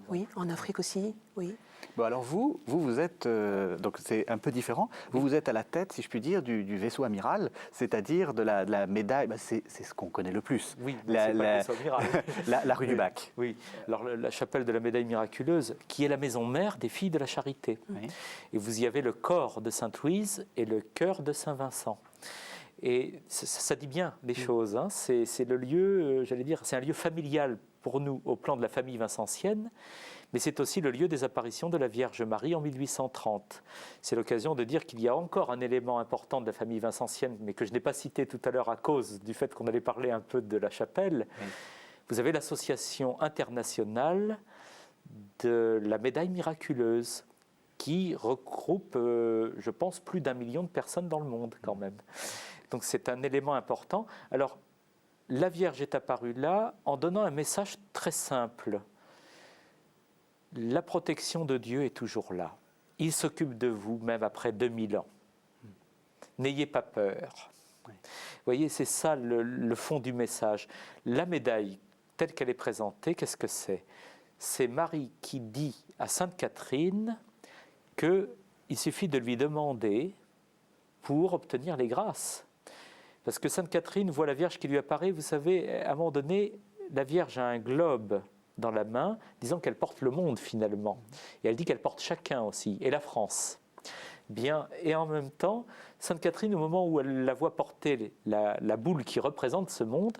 Oui, en Afrique aussi, oui. Bon, alors vous êtes, donc c'est un peu différent, vous êtes à la tête, si je puis dire, du vaisseau amiral, c'est-à-dire de la médaille, c'est ce qu'on connaît le plus. Oui, c'est pas le vaisseau amiral. la rue du Bac. Oui, alors la chapelle de la médaille miraculeuse, qui est la maison mère des filles de la Charité. Oui. Et vous y avez le corps de Sainte-Louise et le cœur de Saint-Vincent. Et ça dit bien les choses, c'est le lieu, j'allais dire, c'est un lieu familial pour nous au plan de la famille vincentienne, mais c'est aussi le lieu des apparitions de la Vierge Marie en 1830. C'est l'occasion de dire qu'il y a encore un élément important de la famille vincentienne, mais que je n'ai pas cité tout à l'heure à cause du fait qu'on allait parler un peu de la chapelle. Oui. Vous avez l'association internationale de la médaille miraculeuse, qui regroupe, je pense, plus d'1 million de personnes dans le monde quand même. Donc c'est un élément important. Alors, la Vierge est apparue là en donnant un message très simple. La protection de Dieu est toujours là. Il s'occupe de vous même après 2000 ans. N'ayez pas peur. Vous voyez, c'est ça le fond du message. La médaille, telle qu'elle est présentée, qu'est-ce que c'est? C'est Marie qui dit à Sainte Catherine qu'il suffit de lui demander pour obtenir les grâces. Parce que Sainte Catherine voit la Vierge qui lui apparaît, vous savez, à un moment donné, la Vierge a un globe dans la main, disant qu'elle porte le monde finalement. Et elle dit qu'elle porte chacun aussi, et la France. Bien, et en même temps, Sainte Catherine, au moment où elle la voit porter la boule qui représente ce monde,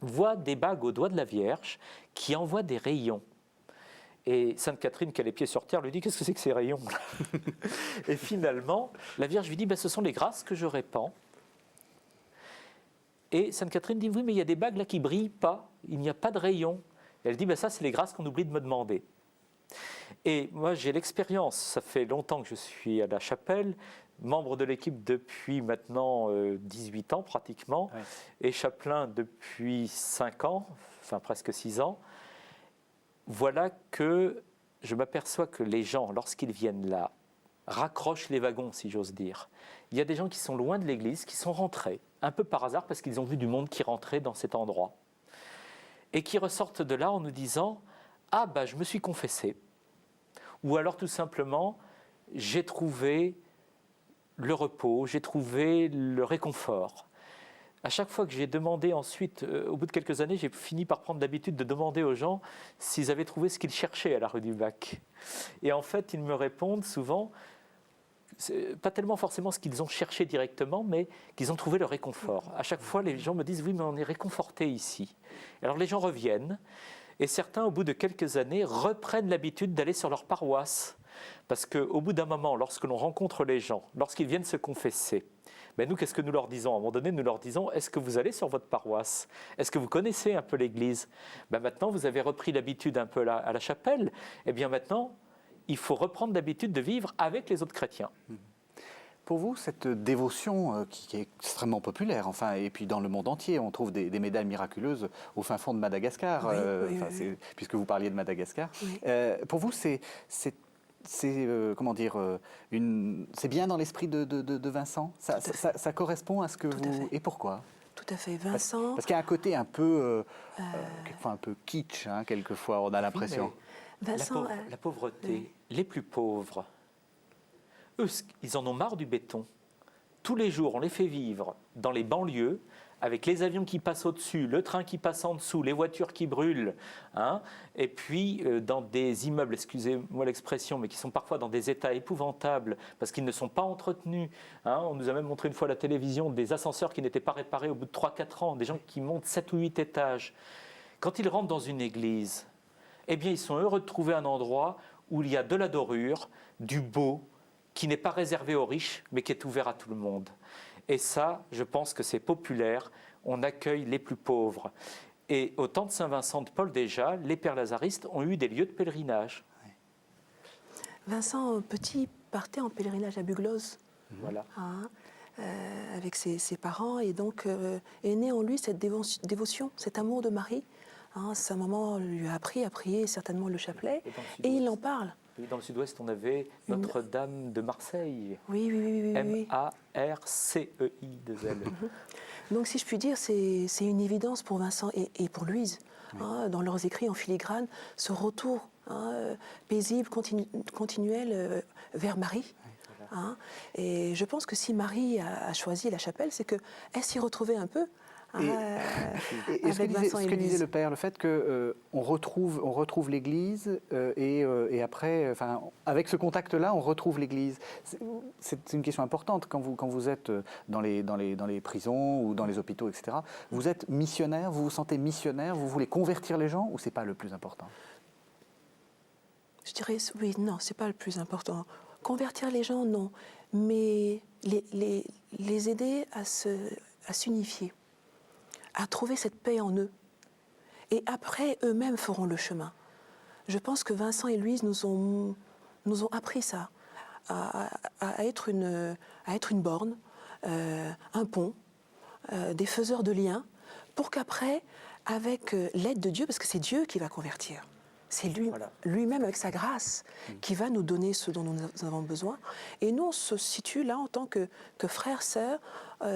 voit des bagues aux doigts de la Vierge qui envoient des rayons. Et Sainte Catherine, qui a les pieds sur terre, lui dit « Qu'est-ce que c'est que ces rayons ?» Et finalement, la Vierge lui dit « Ce sont les grâces que je répands. » Et Sainte Catherine dit « Oui, mais il y a des bagues là qui ne brillent pas, il n'y a pas de rayons. » Elle dit « Ça, c'est les grâces qu'on oublie de me demander. » Et moi, j'ai l'expérience, ça fait longtemps que je suis à la chapelle, membre de l'équipe depuis maintenant 18 ans pratiquement, ouais. Et chapelain depuis 5 ans, enfin presque 6 ans. Voilà que je m'aperçois que les gens, lorsqu'ils viennent là, raccrochent les wagons, si j'ose dire. Il y a des gens qui sont loin de l'église, qui sont rentrés, un peu par hasard, parce qu'ils ont vu du monde qui rentrait dans cet endroit, et qui ressortent de là en nous disant « Ah, je me suis confessé ». Ou alors tout simplement, j'ai trouvé le repos, j'ai trouvé le réconfort. À chaque fois que j'ai demandé ensuite, au bout de quelques années, j'ai fini par prendre l'habitude de demander aux gens s'ils avaient trouvé ce qu'ils cherchaient à la rue du Bac. Et en fait, ils me répondent souvent, pas tellement forcément ce qu'ils ont cherché directement, mais qu'ils ont trouvé le réconfort. À chaque fois, les gens me disent « Oui, mais on est réconfortés ici ». Alors les gens reviennent. Et certains, au bout de quelques années, reprennent l'habitude d'aller sur leur paroisse. Parce qu'au bout d'un moment, lorsque l'on rencontre les gens, lorsqu'ils viennent se confesser, nous, qu'est-ce que nous leur disons ? À un moment donné, nous leur disons, est-ce que vous allez sur votre paroisse ? Est-ce que vous connaissez un peu l'Église ? Maintenant, vous avez repris l'habitude un peu à la chapelle. Eh bien maintenant, il faut reprendre l'habitude de vivre avec les autres chrétiens. Pour vous, cette dévotion qui est extrêmement populaire, enfin, et puis dans le monde entier, on trouve des médailles miraculeuses au fin fond de Madagascar, Oui. puisque vous parliez de Madagascar. Oui. Pour vous, c'est comment dire, c'est bien dans l'esprit de Vincent. Ça correspond à ce que vous. Et pourquoi ? Tout à fait, Vincent. Parce qu'il y a un côté un peu, quelquefois un peu kitsch, quelquefois on a l'impression. Vincent, la pauvreté, les plus pauvres. Eux, ils en ont marre du béton. Tous les jours, on les fait vivre dans les banlieues, avec les avions qui passent au-dessus, le train qui passe en dessous, les voitures qui brûlent, et puis dans des immeubles, excusez-moi l'expression, mais qui sont parfois dans des états épouvantables, parce qu'ils ne sont pas entretenus. On nous a même montré une fois à la télévision des ascenseurs qui n'étaient pas réparés au bout de 3-4 ans, des gens qui montent 7 ou 8 étages. Quand ils rentrent dans une église, eh bien, ils sont heureux de trouver un endroit où il y a de la dorure, du beau, qui n'est pas réservé aux riches, mais qui est ouvert à tout le monde. Et ça, je pense que c'est populaire, on accueille les plus pauvres. Et au temps de Saint-Vincent de Paul déjà, les pères lazaristes ont eu des lieux de pèlerinage. Vincent Petit partait en pèlerinage à Bugloz, Voilà. avec ses parents, et donc est né en lui cette dévotion, cet amour de Marie. Sa maman lui a appris à prier certainement le chapelet, et il en parle. Oui, dans le sud-ouest, on avait Notre-Dame de Marseille. Oui. M-A-R-C-E-I-2-L. Donc, si je puis dire, c'est une évidence pour Vincent et pour Louise, dans leurs écrits en filigrane, ce retour paisible, continuel vers Marie. Et je pense que si Marie a choisi la chapelle, c'est qu'elle s'y retrouvait un peu. Et ce que disait le père, le fait qu'on retrouve l'Église et après, avec ce contact-là, on retrouve l'Église. C'est une question importante quand vous êtes dans les prisons ou dans les hôpitaux, etc. Vous êtes missionnaire, vous vous sentez missionnaire, vous voulez convertir les gens, ou c'est pas le plus important ? Je dirais oui, non, c'est pas le plus important. Convertir les gens, non, mais les aider à s'unifier, à trouver cette paix en eux. Et après, eux-mêmes feront le chemin. Je pense que Vincent et Louise nous ont appris ça, à être une borne, un pont, des faiseurs de liens, pour qu'après, avec l'aide de Dieu, parce que c'est Dieu qui va convertir, c'est lui-même avec sa grâce qui va nous donner ce dont nous avons besoin. Et nous, on se situe là en tant que frères, sœurs,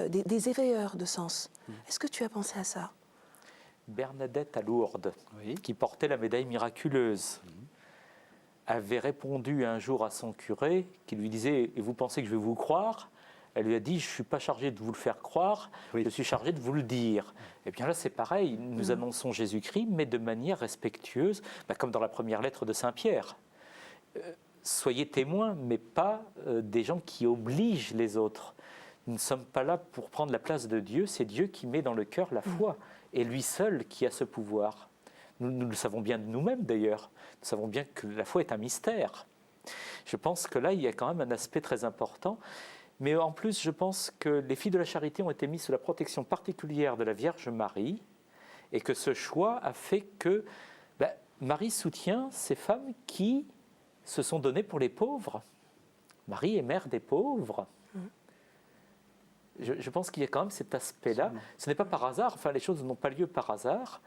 des éveilleurs de sens. Est-ce que tu as pensé à ça ? Bernadette à Lourdes, qui portait la médaille miraculeuse, avait répondu un jour à son curé, qui lui disait « Et vous pensez que je vais vous croire ?» Elle lui a dit « Je ne suis pas chargé de vous le faire croire, je suis chargé de vous le dire. » Et bien là, c'est pareil, nous annonçons Jésus-Christ, mais de manière respectueuse, comme dans la première lettre de Saint-Pierre. Soyez témoins, mais pas des gens qui obligent les autres. Nous ne sommes pas là pour prendre la place de Dieu, c'est Dieu qui met dans le cœur la foi, et lui seul qui a ce pouvoir. Nous le savons bien de nous-mêmes d'ailleurs. Nous savons bien que la foi est un mystère. Je pense que là, il y a quand même un aspect très important. Mais en plus, je pense que les filles de la charité ont été mises sous la protection particulière de la Vierge Marie et que ce choix a fait que Marie soutient ces femmes qui se sont données pour les pauvres. Marie est mère des pauvres. Je pense qu'il y a quand même cet aspect-là. Ce n'est pas par hasard, enfin les choses n'ont pas lieu par hasard.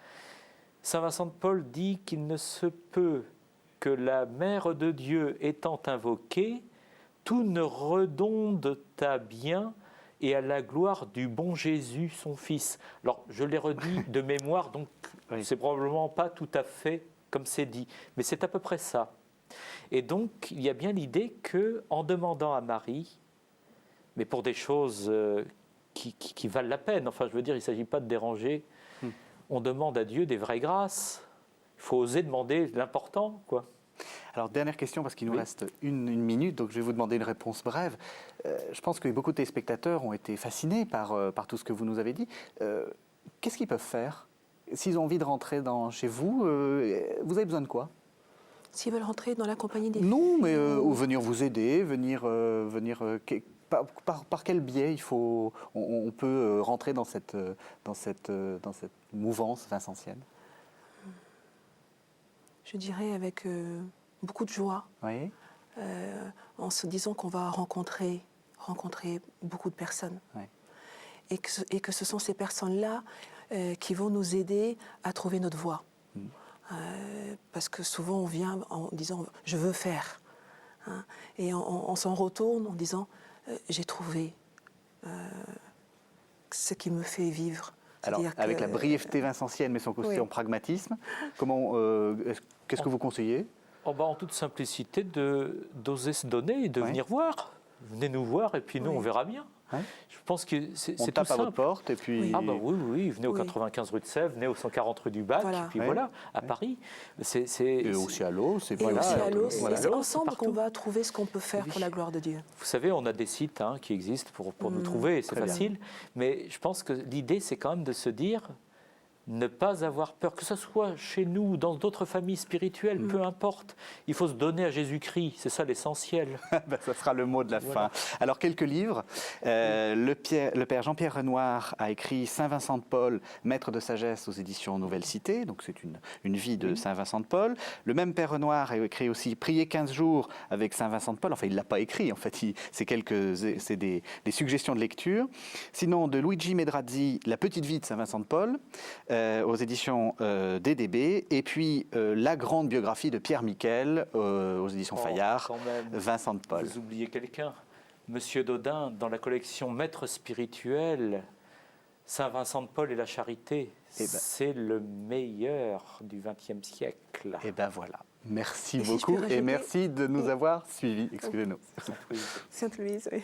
Saint Vincent de Paul dit qu'il ne se peut que la Mère de Dieu étant invoquée, tout ne redonde à bien et à la gloire du bon Jésus, son Fils. Alors, je l'ai redit de mémoire, donc c'est probablement pas tout à fait comme c'est dit, mais c'est à peu près ça. Et donc, il y a bien l'idée qu'en demandant à Marie, mais pour des choses qui valent la peine, enfin, je veux dire, il ne s'agit pas de déranger, on demande à Dieu des vraies grâces. Il faut oser demander l'important, quoi. Alors, dernière question, parce qu'il nous reste une minute, donc je vais vous demander une réponse brève. Je pense que beaucoup de téléspectateurs ont été fascinés par tout ce que vous nous avez dit. Qu'est-ce qu'ils peuvent faire s'ils ont envie de rentrer chez vous? Vous avez besoin de quoi? S'ils veulent rentrer dans la compagnie des Non, filles, mais ou venir vous aider, par quel biais on peut rentrer dans cette mouvance vincentienne? je dirais avec beaucoup de joie, Oui. en se disant qu'on va rencontrer beaucoup de personnes. Oui. Et que ce sont ces personnes-là qui vont nous aider à trouver notre voie. Parce que souvent on vient en disant « je veux faire ». Et on s'en retourne en disant « j'ai trouvé ce qui me fait vivre ». Alors, avec la brièveté vincentienne, mais son côté en pragmatisme, qu'est-ce que vous conseillez? En toute simplicité, d'oser se donner et de venir voir. Venez nous voir et puis nous, on verra bien. Ouais. Je pense que c'est tout simple. On tape à votre porte et puis... Ah oui, venez au 95 rue de Sèvres, venez au 140 rue du Bac, et puis voilà, à Paris. Et aussi à l'eau, c'est c'est ensemble qu'on va trouver ce qu'on peut faire pour la gloire de Dieu. Vous savez, on a des sites qui existent pour nous trouver, c'est facile. Mais je pense que l'idée, c'est quand même de se dire... ne pas avoir peur, que ce soit chez nous ou dans d'autres familles spirituelles, peu importe. Il faut se donner à Jésus-Christ, c'est ça l'essentiel. Ça sera le mot de la fin. Alors, quelques livres. Le père Jean-Pierre Renoir a écrit Saint Vincent de Paul, maître de sagesse aux éditions Nouvelle Cité, donc c'est une vie de Saint Vincent de Paul. Le même père Renoir a écrit aussi Prier 15 jours avec Saint Vincent de Paul. Enfin, il ne l'a pas écrit, en fait, c'est des suggestions de lecture. Sinon, de Luigi Medrazzi, La petite vie de Saint Vincent de Paul, aux éditions DDB, et puis la grande biographie de Pierre Miquel aux éditions Fayard, Vincent de Paul. Vous oubliez quelqu'un, Monsieur Dodin, dans la collection Maître spirituel, Saint Vincent de Paul et la charité, c'est le meilleur du XXe siècle. Et ben voilà. Merci beaucoup et merci de nous avoir suivis. Excusez-nous. Sainte Louise, oui.